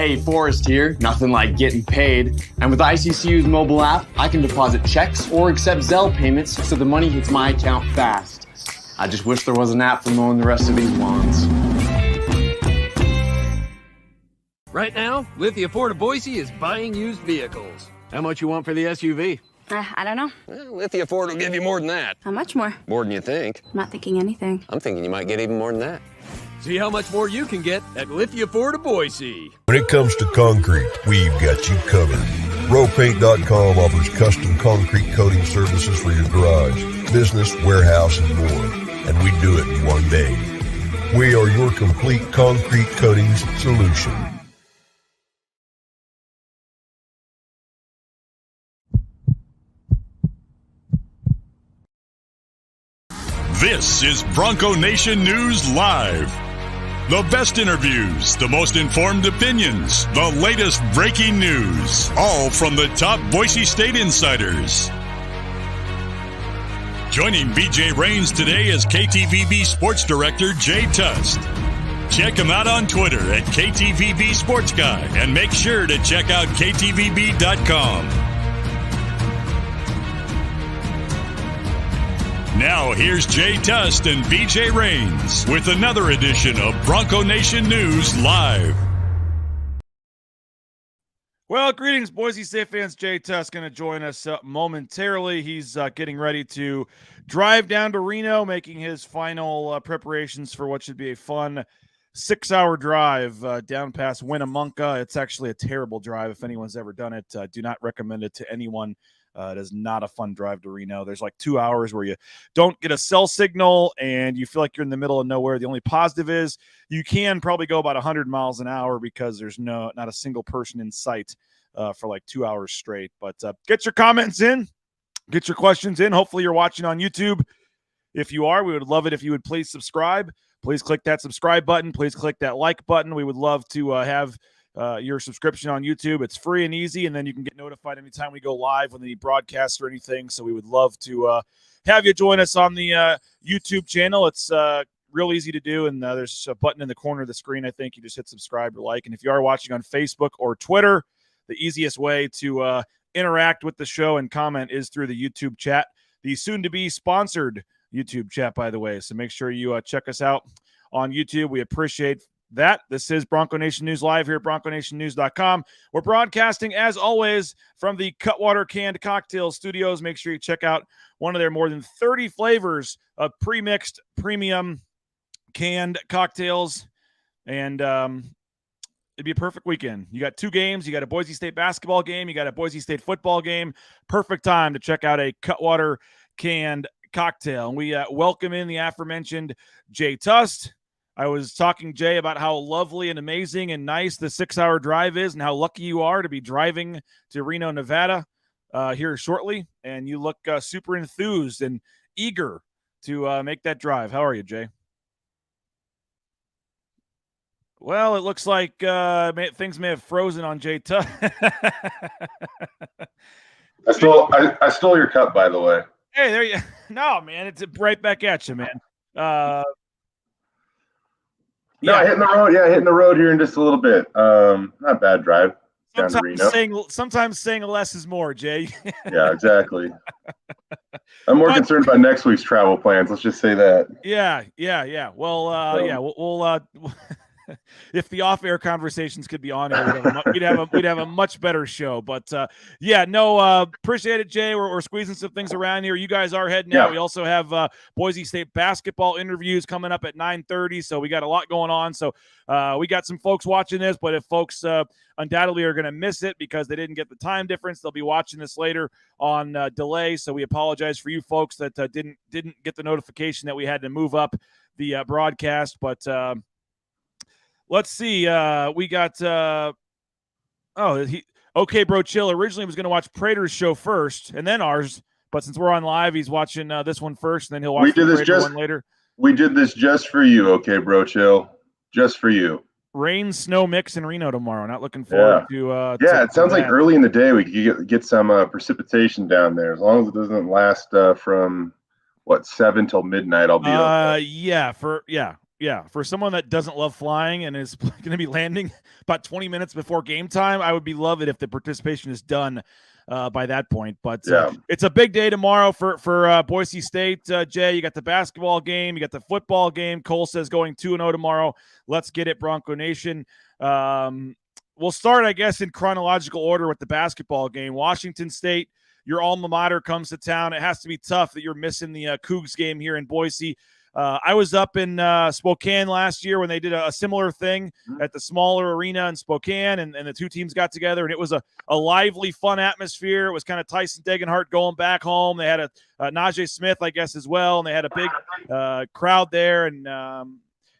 Hey, Forrest here. Nothing like getting paid. And with ICCU's mobile app, I can deposit checks or accept Zelle payments so the money hits my account fast. I just wish there was an app for mowing the rest of these lawns. Right now, Lithia Ford of Boise is buying used vehicles. How much you want for the SUV? I don't know. Well, Lithia Ford will give you more than that. How much more? More than you think. I'm not thinking anything. I'm thinking you might get even more than that. See how much more you can get at Lithia Ford of Boise. When it comes to concrete, we've got you covered. RowPaint.com offers custom concrete coating services for your garage, business, warehouse, and more. And we do it in one day. We are your complete concrete coatings solution. This is Bronco Nation News Live. The best interviews, the most informed opinions, the latest breaking news, all from the top Boise State insiders. Joining B.J. Rains today is KTVB Sports Director Jay Tust. Check him out on Twitter at KTVB Sports Guy and make sure to check out KTVB.com. Now, here's Jay Tust and B.J. Rains with another edition of Bronco Nation News Live. Well, greetings, Boise State fans. Jay Tust going to join us momentarily. He's getting ready to drive down to Reno, making his final preparations for what should be a fun 6-hour drive down past Winnemucca. It's actually a terrible drive. If anyone's ever done it, do not recommend it to anyone. It is not a fun drive to Reno. There's like 2 hours where you don't get a cell signal and you feel like you're in the middle of nowhere. The only positive is you can probably go about 100 miles an hour because there's not a single person in sight for like 2 hours straight. But get your comments in, get your questions in. Hopefully you're watching on YouTube. If you are, we would love it if you would please subscribe. Please click that subscribe button. Please click that like button. We would love to have your subscription on YouTube. It's free and easy, and then you can get notified anytime we go live when any broadcasts or anything. So we would love to have you join us on the YouTube channel. It's real easy to do, and there's a button in the corner of the screen. I think you just hit subscribe or like. And if you are watching on Facebook or Twitter, the easiest way to interact with the show and comment is through the YouTube chat, the soon-to-be sponsored YouTube chat, by the way. So make sure you check us out on YouTube. We appreciate that. This is Bronco Nation News Live here at BroncoNationNews.com. We're broadcasting, as always, from the Cutwater Canned Cocktails Studios. Make sure you check out one of their more than 30 flavors of pre-mixed premium canned cocktails. And it'd be a perfect weekend. You got 2 games. You got a Boise State basketball game. You got a Boise State football game. Perfect time to check out a Cutwater Canned Cocktail. And we welcome in the aforementioned Jay Tust. I was talking, Jay, about how lovely and amazing and nice the 6-hour drive is and how lucky you are to be driving to Reno, Nevada here shortly. And you look super enthused and eager to make that drive. How are you, Jay? Well, it looks like things may have frozen on Jay Tust. I stole your cup, by the way. Hey, there you No, man, it's right back at you, man. Hitting the road. Yeah, hitting the road here in just a little bit. Not bad drive down to Reno. Sometimes saying less is more, Jay. Yeah, exactly. I'm more concerned about next week's travel plans. Let's just say that. Yeah. Well, we'll if the off-air conversations could be on here, we'd have a much better show. But appreciate it, Jay. We're squeezing some things around here. You guys are heading out. We also have Boise State basketball interviews coming up at 9:30. So we got a lot going on. So we got some folks watching this, but if folks undoubtedly are going to miss it because they didn't get the time difference, they'll be watching this later on delay. So we apologize for you folks that didn't get the notification that we had to move up the broadcast, but. Let's see. We got OK Bro Chill originally was going to watch Prater's show first and then ours, but since we're on live, he's watching this one first, and then he'll watch the Prater one later. We did this just for you, OK Bro Chill, just for you. Rain, snow mix in Reno tomorrow. Not looking forward to. It sounds like early in the day we could get some precipitation down there, as long as it doesn't last from 7 till midnight. I'll be okay. for someone that doesn't love flying and is going to be landing about 20 minutes before game time, I would be love it if the participation is done by that point. But it's a big day tomorrow for Boise State. Jay, you got the basketball game, you got the football game. Cole says going 2-0 tomorrow. Let's get it, Bronco Nation. We'll start, I guess, in chronological order with the basketball game. Washington State, your alma mater, comes to town. It has to be tough that you're missing the Cougs game here in Boise. I was up in Spokane last year when they did a similar thing at the smaller arena in Spokane, and the two teams got together, and it was a lively, fun atmosphere. It was kind of Tyson Degenhart going back home. They had a Najee Smith, I guess, as well, and they had a big crowd there, and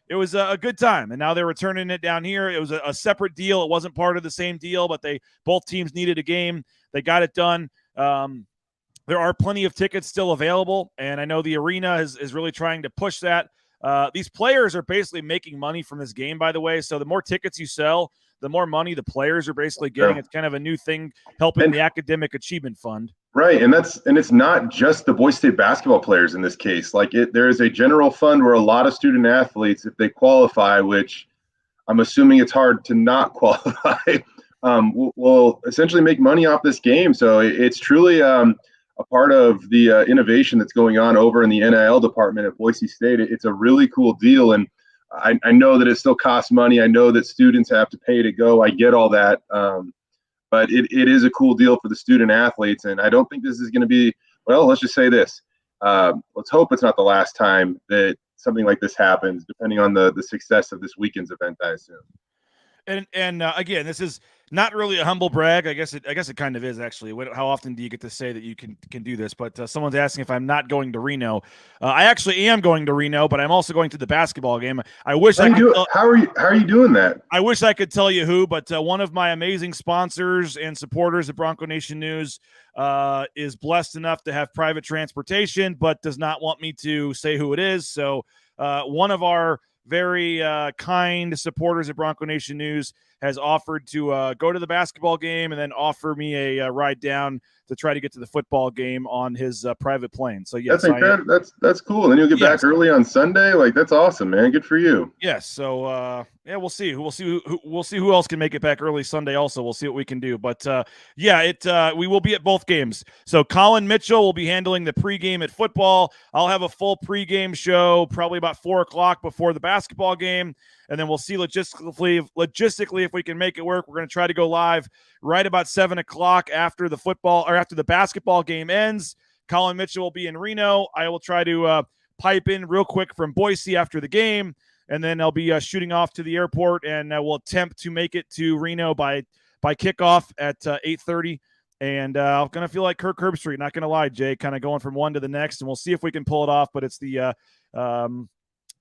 it was a good time. And now they're returning it down here. It was a separate deal. It wasn't part of the same deal, but both teams needed a game. They got it done. There are plenty of tickets still available, and I know the arena is really trying to push that. These players are basically making money from this game, by the way, so the more tickets you sell, the more money the players are basically getting. It's kind of a new thing helping the Academic Achievement Fund. Right, and it's not just the Boise State basketball players in this case. There is a general fund where a lot of student athletes, if they qualify, which I'm assuming it's hard to not qualify, will essentially make money off this game. So it's truly a part of the innovation that's going on over in the NIL department at Boise State. It's a really cool deal, and I know that it still costs money. I know that students have to pay to go. I get all that, but it is a cool deal for the student athletes, and I don't think this is going to be, well, let's just say this. Let's hope it's not the last time that something like this happens, depending on the success of this weekend's event, I assume. And again, this is not really a humble brag. I guess it kind of is, actually. How often do you get to say that you can do this? But someone's asking if I'm not going to Reno. I actually am going to Reno, but I'm also going to the basketball game. I wish I could. How are you doing that? I wish I could tell you who, but one of my amazing sponsors and supporters at Bronco Nation News is blessed enough to have private transportation, but does not want me to say who it is. So one of our very kind supporters at Bronco Nation News has offered to go to the basketball game and then offer me a ride down to try to get to the football game on his private plane. So yes, that's incredible. That's cool. And then you'll get back early on Sunday. That's awesome, man. Good for you. Yes. So we'll see. We'll see who else can make it back early Sunday. Also, we'll see what we can do. But we will be at both games. So Colin Mitchell will be handling the pregame at football. I'll have a full pregame show probably about 4:00 before the basketball game. And then we'll see logistically if we can make it work. We're going to try to go live right about 7:00 after the football or after the basketball game ends. Colin Mitchell will be in Reno. I will try to pipe in real quick from Boise after the game, and then I'll be shooting off to the airport, and we'll attempt to make it to Reno by kickoff at 8:30. And I'm going to feel like Kirk Herbstreit, not going to lie, Jay, kind of going from one to the next, and we'll see if we can pull it off. But it's the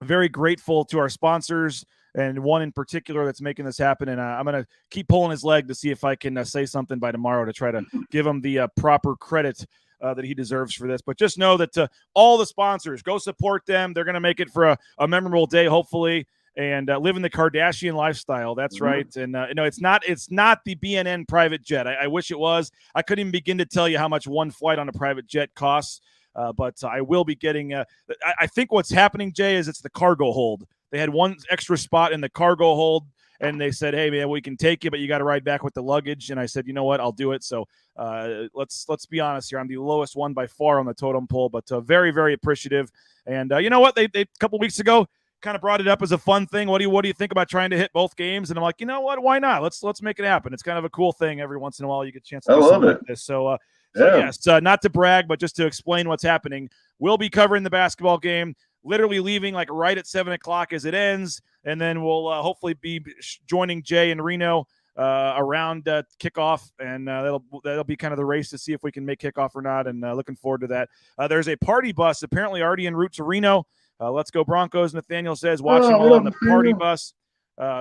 very grateful to our sponsors, and one in particular that's making this happen. And I'm going to keep pulling his leg to see if I can say something by tomorrow to try to give him the proper credit that he deserves for this. But just know that all the sponsors, go support them. They're going to make it for a memorable day, hopefully, and living the Kardashian lifestyle. That's right. And it's not the BNN private jet. I wish it was. I couldn't even begin to tell you how much one flight on a private jet costs. But I will be getting I think what's happening, Jay, is it's the cargo hold. They had one extra spot in the cargo hold, and they said, hey, man, we can take you, but you got to ride back with the luggage. And I said, you know what, I'll do it. So let's be honest here. I'm the lowest one by far on the totem pole, but very, very appreciative. And you know what? They a couple weeks ago kind of brought it up as a fun thing. What do you think about trying to hit both games? And I'm like, you know what? Why not? Let's make it happen. It's kind of a cool thing. Every once in a while you get a chance to do something like this. So yes, not to brag, but just to explain what's happening. We'll be covering the basketball game, literally leaving right at 7:00 as it ends, and then we'll hopefully be joining Jay in Reno around kickoff, and that'll be kind of the race to see if we can make kickoff or not, and looking forward to that. There's a party bus apparently already en route to Reno. Let's go Broncos, Nathaniel says, watching on the party bus.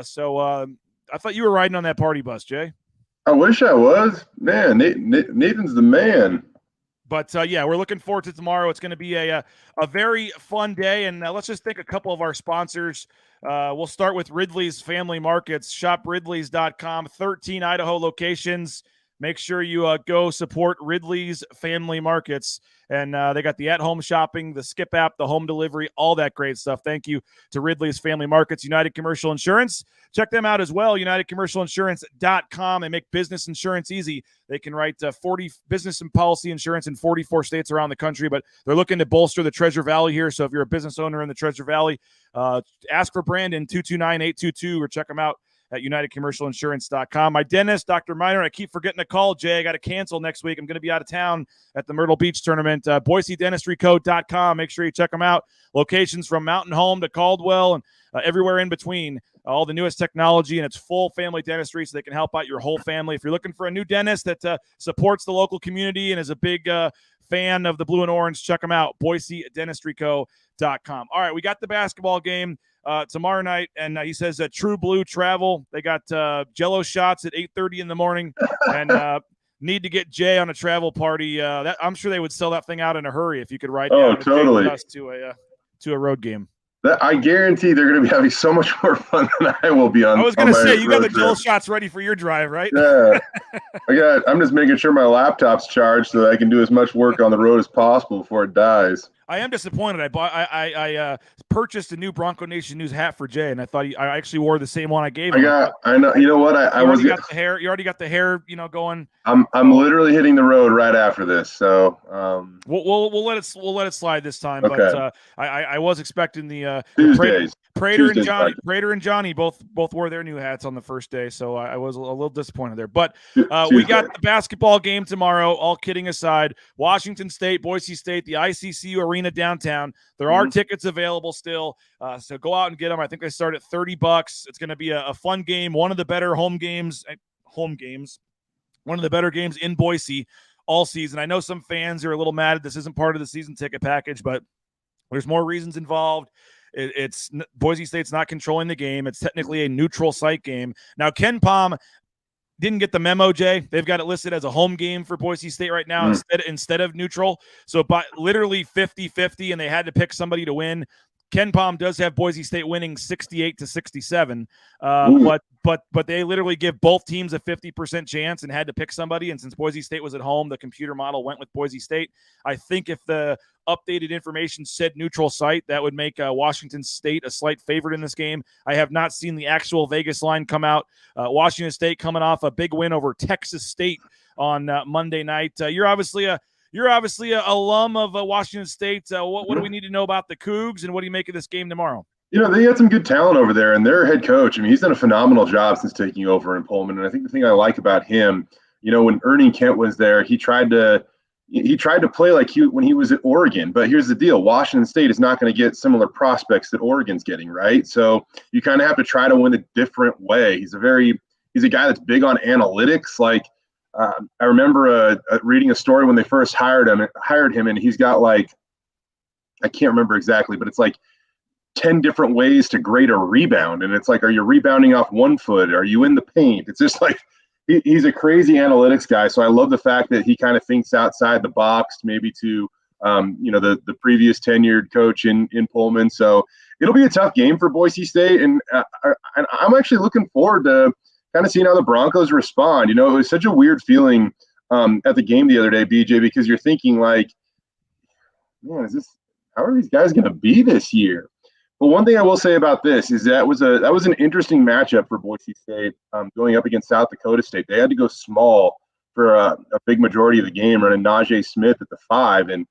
So I thought you were riding on that party bus, Jay. I wish I was. Man, Nathan's the man. But, we're looking forward to tomorrow. It's going to be a very fun day. And let's just thank a couple of our sponsors. We'll start with Ridley's Family Markets. Shop Ridleys.com, 13 Idaho locations. make sure you go support Ridley's Family Markets. And they got the at-home shopping, the Skip app, the home delivery, all that great stuff. Thank you to Ridley's Family Markets. United Commercial Insurance. Check them out as well, unitedcommercialinsurance.com, and make business insurance easy. They can write 40 business and policy insurance in 44 states around the country, but they're looking to bolster the Treasure Valley here. So if you're a business owner in the Treasure Valley, ask for Brandon, 229-822, or check them out at unitedcommercialinsurance.com. My dentist, Dr. Miner, I keep forgetting to call, Jay. I got to cancel next week. I'm going to be out of town at the Myrtle Beach tournament. BoiseDentistryCo.com. Make sure you check them out. Locations from Mountain Home to Caldwell and everywhere in between. All the newest technology, and it's full family dentistry, so they can help out your whole family. If you're looking for a new dentist that supports the local community and is a big fan of the blue and orange, check them out, BoiseDentistryCo.com. All right, we got the basketball game tomorrow night, and he says True Blue Travel. They got Jello shots at 8:30 in the morning, and need to get Jay on a travel party. I'm sure they would sell that thing out in a hurry if you could ride down totally. with us to a road game. I guarantee they're going to be having so much more fun than I will be on. I was going to say, you got the trip. Jello shots ready for your drive, right? Yeah. I'm just making sure my laptop's charged so that I can do as much work on the road as possible before it dies. I am disappointed. I purchased a new Bronco Nation news hat for Jay, and I thought I actually wore the same one I gave him. I know. You know what? I was got the hair. You already got the hair. Going. I'm literally hitting the road right after this, so we'll let it slide this time. Okay. But I was expecting the Tuesdays. Prater and Johnny both wore their new hats on the first day, so I was a little disappointed there. But we got the basketball game tomorrow. All kidding aside, Washington State, Boise State, the ICCU Arena downtown. There are tickets available still, so go out and get them. I think they start at $30. It's going to be a fun game, one of the better home games, one of the better games in Boise all season. I know some fans are a little mad that this isn't part of the season ticket package, but there's more reasons involved. It's Boise State's not controlling the game. It's technically a neutral site game. Now, Ken Pom didn't get the memo, Jay. They've got it listed as a home game for Boise State right now instead of neutral. So by literally 50-50, and they had to pick somebody to win. Ken Pom does have Boise State winning 68-67, but they literally give both teams a 50% chance and had to pick somebody. And since Boise State was at home, the computer model went with Boise State. I think if the updated information said neutral site, that would make Washington State a slight favorite in this game. I have not seen the actual Vegas line come out. Washington State coming off a big win over Texas State on Monday night. You're obviously a alum of Washington State. What do we need to know about the Cougs, and what do you make of this game tomorrow? They had some good talent over there, and their head coach, he's done a phenomenal job since taking over in Pullman. And I think the thing I like about him, when Ernie Kent was there, he tried to play like when he was at Oregon. But here's the deal: Washington State is not going to get similar prospects that Oregon's getting, right? So you kind of have to try to win a different way. He's a guy that's big on analytics. Like I remember reading a story when they first hired him, and he's got I can't remember exactly, but it's 10 different ways to grade a rebound. And it's are you rebounding off 1 foot? Are you in the paint? It's just he's a crazy analytics guy. So I love the fact that he kind of thinks outside the box, maybe to, the previous tenured coach in Pullman. So it'll be a tough game for Boise State. And I'm actually looking forward to kind of seeing how the Broncos respond. It was such a weird feeling at the game the other day, BJ, because you're thinking man, how are these guys going to be this year? But one thing I will say about this is that was an interesting matchup for Boise State going up against South Dakota State. They had to go small for a big majority of the game, running Najee Smith at the 5. And,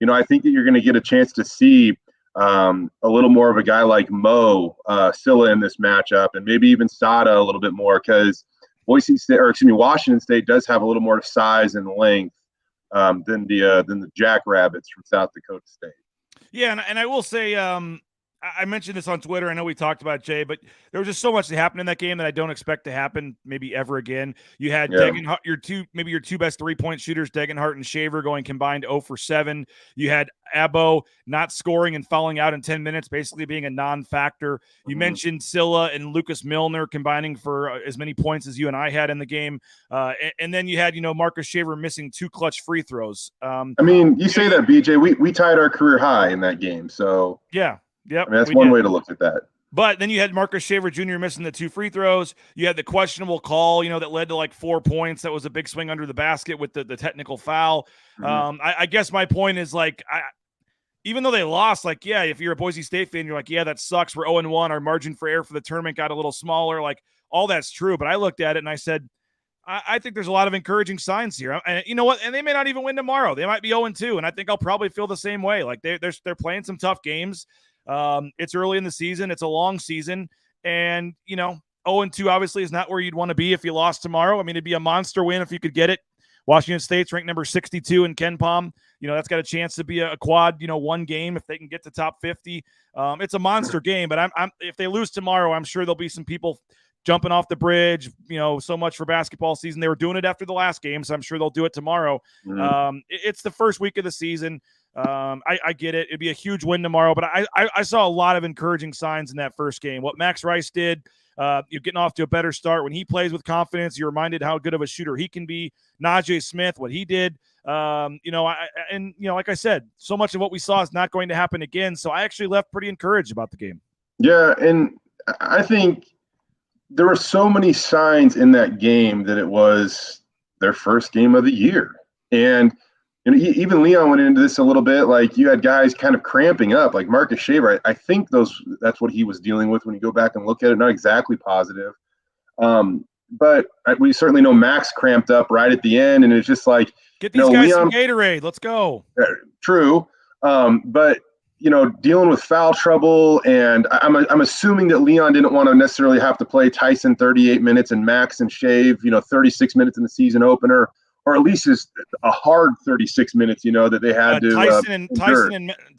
I think that you're going to get a chance to see a little more of a guy like Silla in this matchup, and maybe even Sada a little bit more, because Washington State does have a little more size and length than the Jackrabbits from South Dakota State. Yeah, and I will say I mentioned this on Twitter. I know we talked about it, Jay, but there was just so much that happened in that game that I don't expect to happen maybe ever again. You had Degenhart, your two best 3-point shooters, Degenhart and Shaver, going combined 0 for 7. You had Abo not scoring and fouling out in 10 minutes, basically being a non-factor. You mentioned Silla and Lucas Milner combining for as many points as you and I had in the game. And then you had, Marcus Shaver missing 2 clutch free throws. You say that, BJ. We tied our career high in that game. So yeah. Yep, that's one way to look at that. But then you had Marcus Shaver Jr. missing the 2 free throws. You had the questionable call, that led to like 4 points. That was a big swing under the basket with the technical foul. I guess my point is like, even though they lost, like, yeah, if you're a Boise State fan, you're like, yeah, that sucks. We're 0-1. Our margin for error for the tournament got a little smaller. Like, all that's true. But I looked at it and I said, I think there's a lot of encouraging signs here. And you know what? And they may not even win tomorrow. They might be 0-2. And I think I'll probably feel the same way. Like, they're playing some tough games. It's early in the season. It's a long season. And, 0-2 obviously is not where you'd want to be if you lost tomorrow. I mean, it'd be a monster win if you could get it. Washington State's ranked number 62 in KenPom. That's got a chance to be a quad, one game if they can get to top 50. It's a monster game, but I'm if they lose tomorrow, I'm sure there'll be some people jumping off the bridge, so much for basketball season. They were doing it after the last game, so I'm sure they'll do it tomorrow. It's the first week of the season. I get it. It'd be a huge win tomorrow, but I saw a lot of encouraging signs in that first game. What Max Rice did, you're getting off to a better start. When he plays with confidence, you're reminded how good of a shooter he can be. Najee Smith, what he did, like I said, so much of what we saw is not going to happen again. So I actually left pretty encouraged about the game. Yeah, and I think there were so many signs in that game that it was their first game of the year. And even Leon went into this a little bit, like you had guys kind of cramping up, like Marcus Shaver. I think that's what he was dealing with when you go back and look at it. Not exactly positive. But we certainly know Max cramped up right at the end, and it's just like, get these guys some Gatorade. Let's go. True. But dealing with foul trouble, and I'm assuming that Leon didn't want to necessarily have to play Tyson 38 minutes and Max and Shave, 36 minutes in the season opener, or at least is a hard 36 minutes, that they had to.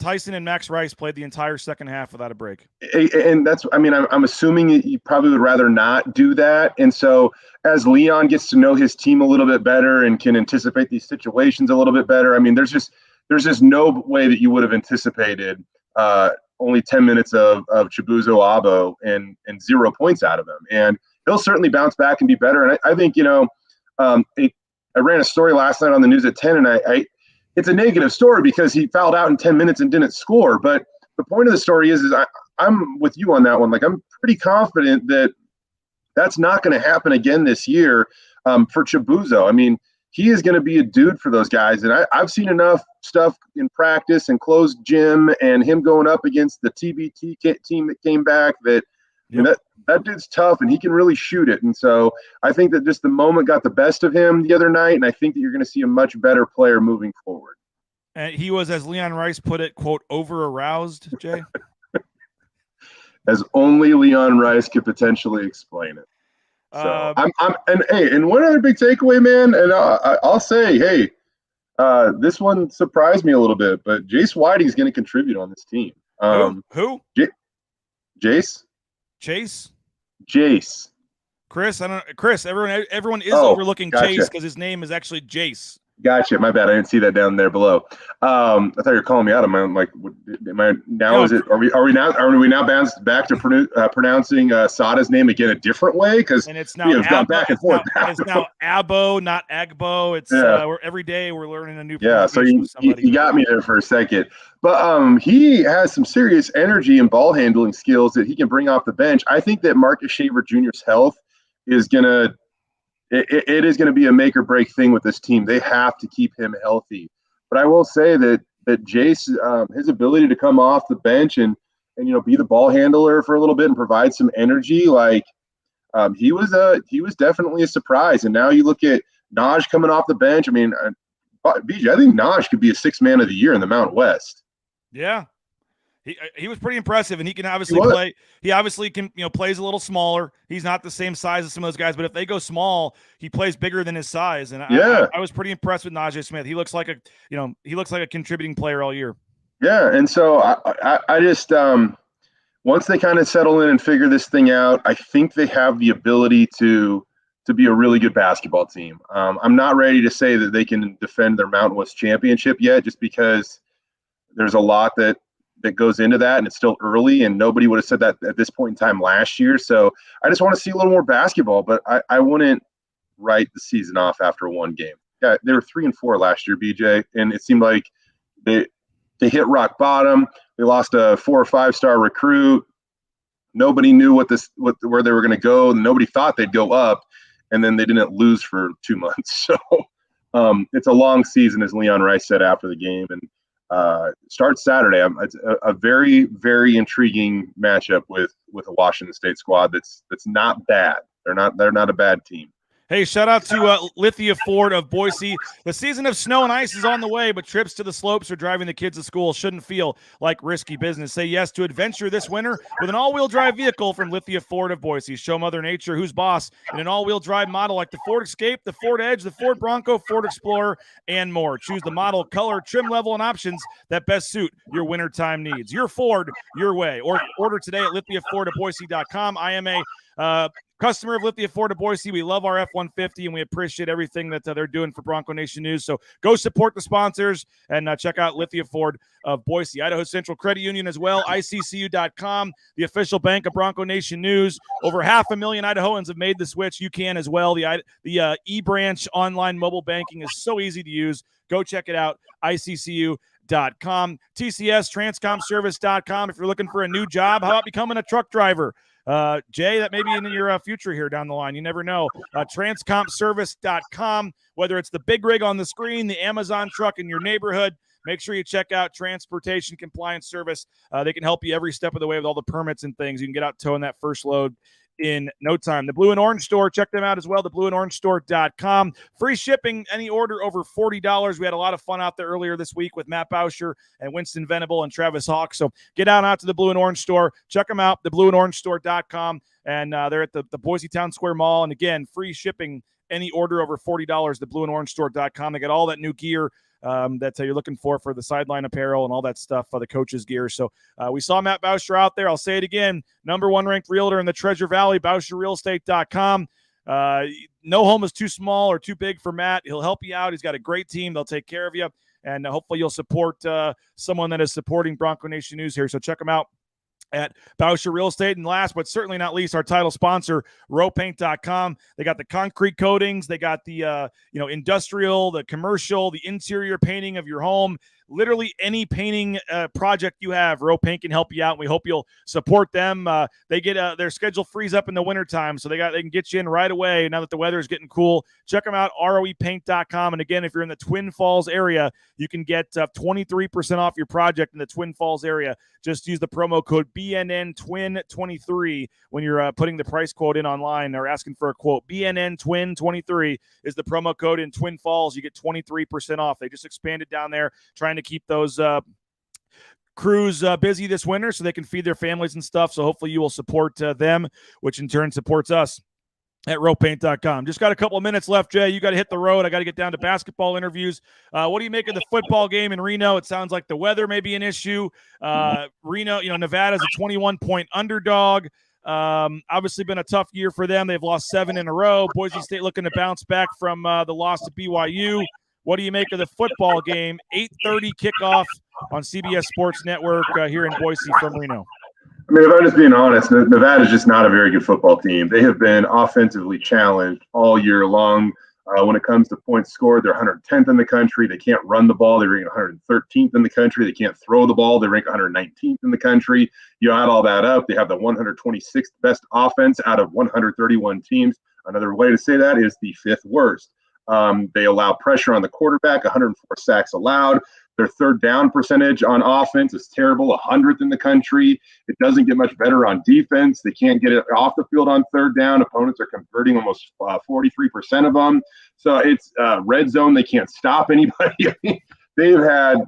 Tyson and Max Rice played the entire second half without a break. And that's, I'm assuming you probably would rather not do that. And so as Leon gets to know his team a little bit better and can anticipate these situations a little bit better, there's just no way that you would have anticipated only 10 minutes of Chibuzo Abo and 0 points out of him. And he'll certainly bounce back and be better. And I think, I ran a story last night on the news at 10, and it's a negative story because he fouled out in 10 minutes and didn't score. But the point of the story is I'm with you on that one. Like, I'm pretty confident that that's not going to happen again this year for Chibuzo. He is going to be a dude for those guys. And I've seen enough stuff in practice and closed gym and him going up against the TBT team that came back that that dude's tough and he can really shoot it. And so I think that just the moment got the best of him the other night, and I think that you're going to see a much better player moving forward. And he was, as Leon Rice put it, quote, over-aroused, Jay? As only Leon Rice could potentially explain it. So and one other big takeaway, man, and I'll say, hey, this one surprised me a little bit, but Jace Whiting is going to contribute on this team. Who? Jace? Chase? Jace. Chris, I don't. Chris, everyone is overlooking gotcha. Chase because his name is actually Jace. Gotcha. My bad. I didn't see that down there below. I thought you were calling me out. I'm like, am I now? No. Is it? Are we now bounced back to pronouncing Sada's name again a different way? Because it's now gone back and forth. It's now Abo, not Agbo. It's every day we're learning a new. Yeah. So you got me there for a second, but he has some serious energy and ball handling skills that he can bring off the bench. I think that Marcus Shaver Jr.'s health is gonna. It is going to be a make or break thing with this team. They have to keep him healthy. But I will say that Jace, his ability to come off the bench and be the ball handler for a little bit and provide some energy, like he was definitely a surprise. And now you look at Naj coming off the bench. BJ, I think Naj could be a 6th man of the year in the Mountain West. Yeah. He was pretty impressive, and he can obviously play. He obviously can, plays a little smaller. He's not the same size as some of those guys, but if they go small, he plays bigger than his size. And I was pretty impressed with Najee Smith. He looks like a contributing player all year. Yeah, and so I just once they kind of settle in and figure this thing out, I think they have the ability to be a really good basketball team. I'm not ready to say that they can defend their Mountain West championship yet, just because there's a lot that goes into that, and it's still early, and nobody would have said that at this point in time last year. So I just want to see a little more basketball, but I wouldn't write the season off after one game. Yeah, they were 3-4 last year, BJ, and it seemed like they hit rock bottom. They lost a 4 or 5 star recruit. nobody knew where they were going to go. Nobody thought they'd go up, and then they didn't lose for 2 months. So it's a long season, as Leon Rice said after the game, and starts Saturday. It's a very, very intriguing matchup with a Washington State squad that's not bad. They're not a bad team. Hey, shout out to Lithia Ford of Boise. The season of snow and ice is on the way, but trips to the slopes or driving the kids to school shouldn't feel like risky business. Say yes to adventure this winter with an all-wheel drive vehicle from Lithia Ford of Boise. Show Mother Nature who's boss in an all-wheel drive model like the Ford Escape, the Ford Edge, the Ford Bronco, Ford Explorer, and more. Choose the model, color, trim level, and options that best suit your wintertime needs. Your Ford, your way. Or order today at lithiafordofboise.com. I am a customer of Lithia Ford of Boise. We love our F-150, and we appreciate everything that they're doing for Bronco Nation News. So go support the sponsors and check out Lithia Ford of Boise. Idaho Central Credit Union as well, ICCU.com, the official bank of Bronco Nation News. Over 500,000 Idahoans have made the switch. You can as well. The eBranch online mobile banking is so easy to use. Go check it out, ICCU.com. TCS, transcomservice.com. If you're looking for a new job, how about becoming a truck driver? Jay, that may be in your future here down the line. You never know. Transcomservice.com. Whether it's the big rig on the screen, the Amazon truck in your neighborhood, make sure you check out Transportation Compliance Service. They can help you every step of the way with all the permits and things. You can get out towing that first load in no time. The Blue and Orange Store, check them out as well, theblueandorangestore.com. Free shipping, any order over $40. We had a lot of fun out there earlier this week with Matt Bauscher and Winston Venable and Travis Hawk. So get out to the Blue and Orange Store. Check them out, theblueandorangestore.com. And they're at the Boise Town Square Mall. And again, free shipping, any order over $40, theblueandorangestore.com. They got all that new gear that you're looking for the sideline apparel and all that stuff, the coaches' gear. So we saw Matt Bauscher out there. I'll say it again, #1 ranked realtor in the Treasure Valley, BauscherRealEstate.com. No home is too small or too big for Matt. He'll help you out. He's got a great team. They'll take care of you. And hopefully you'll support someone that is supporting Bronco Nation News here. So check them out at Bauscher Real Estate. And last but certainly not least, our title sponsor, rowpaint.com. They got the concrete coatings. They got the industrial, the commercial, the interior painting of your home. Literally any painting project you have, Row Paint can help you out. And we hope you'll support them. They get their schedule frees up in the wintertime, so they can get you in right away now that the weather is getting cool. Check them out, roepaint.com. And again, if you're in the Twin Falls area, you can get 23% off your project in the Twin Falls area. Just use the promo code BNN-TWIN23 when you're putting the price quote in online. They're asking for a quote. BNN-TWIN23 is the promo code in Twin Falls. You get 23% off. They just expanded down there, trying to keep those crews busy this winter so they can feed their families and stuff. So hopefully you will support them, which in turn supports us at rowpaint.com. Just got a couple of minutes left, Jay. You got to hit the road. I got to get down to basketball interviews. What do you make of the football game in Reno? It sounds like the weather may be an issue. Reno, Nevada's a 21-point underdog. Obviously been a tough year for them. They've lost 7 in a row. Boise State looking to bounce back from the loss to BYU. What do you make of the football game? 8:30 kickoff on CBS Sports Network here in Boise from Reno. I mean, if I'm just being honest, Nevada's just not a very good football team. They have been offensively challenged all year long. When it comes to points scored, they're 110th in the country. They can't run the ball. They rank 113th in the country. They can't throw the ball. They rank 119th in the country. You add all that up, they have the 126th best offense out of 131 teams. Another way to say that is the 5th worst. They allow pressure on the quarterback, 104 sacks allowed. Their third down percentage on offense is terrible, 100th in the country. It doesn't get much better on defense. They can't get it off the field on third down. Opponents are converting almost 43% of them. So it's red zone. They can't stop anybody. They've had –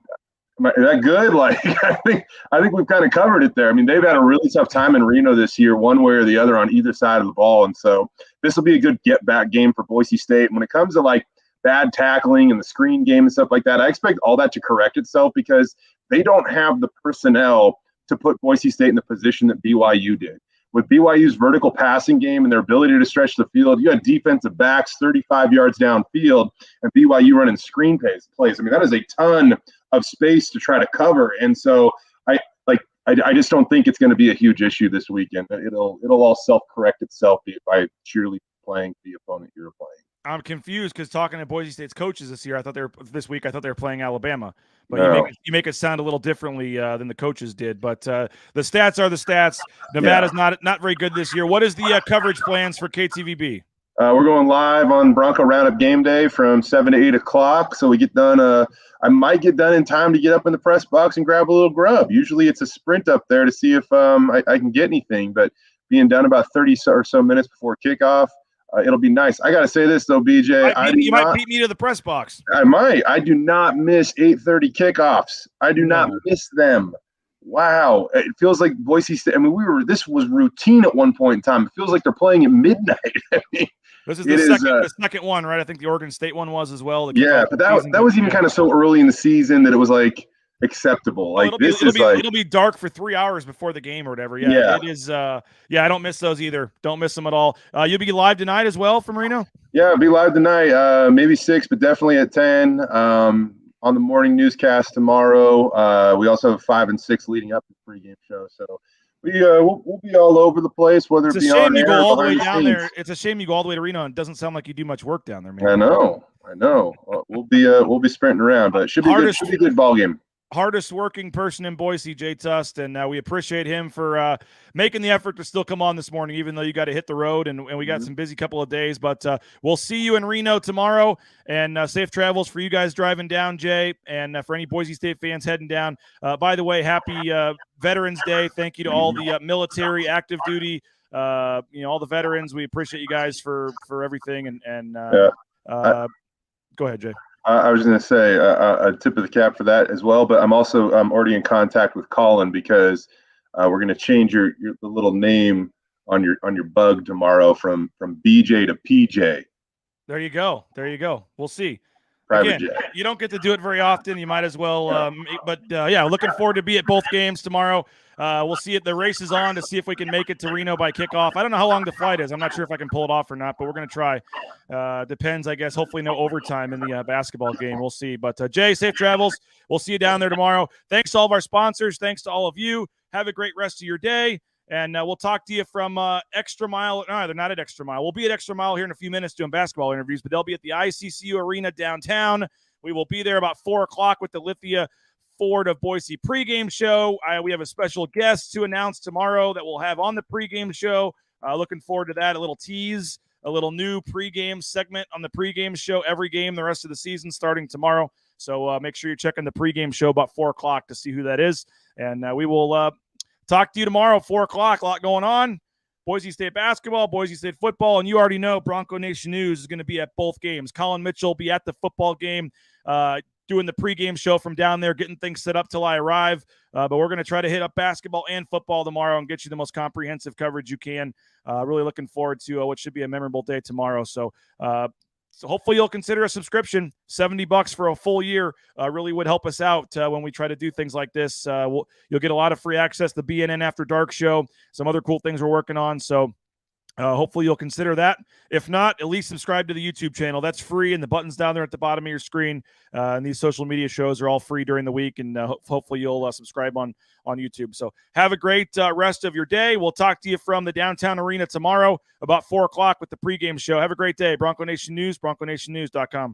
is that good? I think we've kind of covered it there. I mean, they've had a really tough time in Reno this year, one way or the other on either side of the ball. And so this will be a good get-back game for Boise State. When it comes to, bad tackling and the screen game and stuff like that, I expect all that to correct itself because they don't have the personnel to put Boise State in the position that BYU did. With BYU's vertical passing game and their ability to stretch the field, you had defensive backs 35 yards downfield and BYU running screen plays. I mean, that is a ton of space to try to cover. And so I just don't think it's going to be a huge issue this weekend. It'll all self-correct itself by cheerily playing the opponent you're playing. I'm confused because talking to Boise State's coaches this week, I thought they were playing Alabama. but No. you make it sound a little differently than the coaches did. But the stats are the stats. Nevada's not very good this year. What is the coverage plans for KTVB? We're going live on Bronco Roundup game day from 7 to 8 o'clock. So we get done. I might get done in time to get up in the press box and grab a little grub. Usually it's a sprint up there to see if I can get anything. But being done about 30 or so minutes before kickoff, it'll be nice. I got to say this, though, BJ. You might beat me to the press box. I might. I do not miss 8:30 kickoffs. I do not miss them. Wow. It feels like Boise State. I mean, this was routine at one point in time. It feels like they're playing at midnight. I mean, this is the second one, right? I think the Oregon State one was as well. Yeah, but that was even kind of so early in the season that it was like acceptable. Like it'll be dark for 3 hours before the game or whatever. Yeah. It is. I don't miss those either. Don't miss them at all. You'll be live tonight as well from Reno. Yeah, I'll be live tonight. Maybe 6, but definitely at 10. On the morning newscast tomorrow. We also have 5 and 6 leading up to the pregame show. So we'll be all over the place, whether it be on air or all the way behind down the there. scenes. It's a shame you go all the way to Reno and it doesn't sound like you do much work down there, man. I know. Well, we'll be sprinting around, but it should be good. Should be a good ball game. Hardest working person in Boise, Jay Tust, and we appreciate him for making the effort to still come on this morning, even though you got to hit the road and we got some busy couple of days. But we'll see you in Reno tomorrow, and safe travels for you guys driving down, Jay, and for any Boise State fans heading down. By the way, happy Veterans Day. Thank you to all the military, active duty, all the veterans. We appreciate you guys for everything. Go ahead, Jay. I was going to say a tip of the cap for that as well, but I'm already in contact with Colin because we're going to change the little name on your bug tomorrow from BJ to PJ. There you go. We'll see. Private Again, jet. you don't get to do it very often. You might as well. Looking forward to be at both games tomorrow. We'll see it. The race is on to see if we can make it to Reno by kickoff. I don't know how long the flight is. I'm not sure if I can pull it off or not, but we're going to try. Depends, I guess. Hopefully no overtime in the basketball game. We'll see. But Jay, safe travels. We'll see you down there tomorrow. Thanks to all of our sponsors. Thanks to all of you. Have a great rest of your day. And we'll talk to you from Extra Mile. No, they're not at Extra Mile. We'll be at Extra Mile here in a few minutes doing basketball interviews, but they'll be at the ICCU Arena downtown. We will be there about 4 o'clock with the Lithia Ford of Boise pregame show. We have a special guest to announce tomorrow that we'll have on the pregame show. Looking forward to that. A little tease, a little new pregame segment on the pregame show every game the rest of the season starting tomorrow. So make sure you're checking the pregame show about 4 o'clock to see who that is. And we will talk to you tomorrow, 4 o'clock. A lot going on. Boise State basketball, Boise State football, and you already know Bronco Nation News is going to be at both games. Colin Mitchell will be at the football game, doing the pregame show from down there, getting things set up till I arrive. But we're going to try to hit up basketball and football tomorrow and get you the most comprehensive coverage you can. Really looking forward to what should be a memorable day tomorrow. So hopefully you'll consider a subscription. $70 for a full year really would help us out when we try to do things like this. You'll get a lot of free access to the BNN After Dark show, some other cool things we're working on. So hopefully you'll consider that. If not, at least subscribe to the YouTube channel. That's free, and the button's down there at the bottom of your screen. And these social media shows are all free during the week, and hopefully you'll subscribe on YouTube. So have a great rest of your day. We'll talk to you from the downtown arena tomorrow about 4 o'clock with the pregame show. Have a great day. Bronco Nation News, BroncoNationNews.com.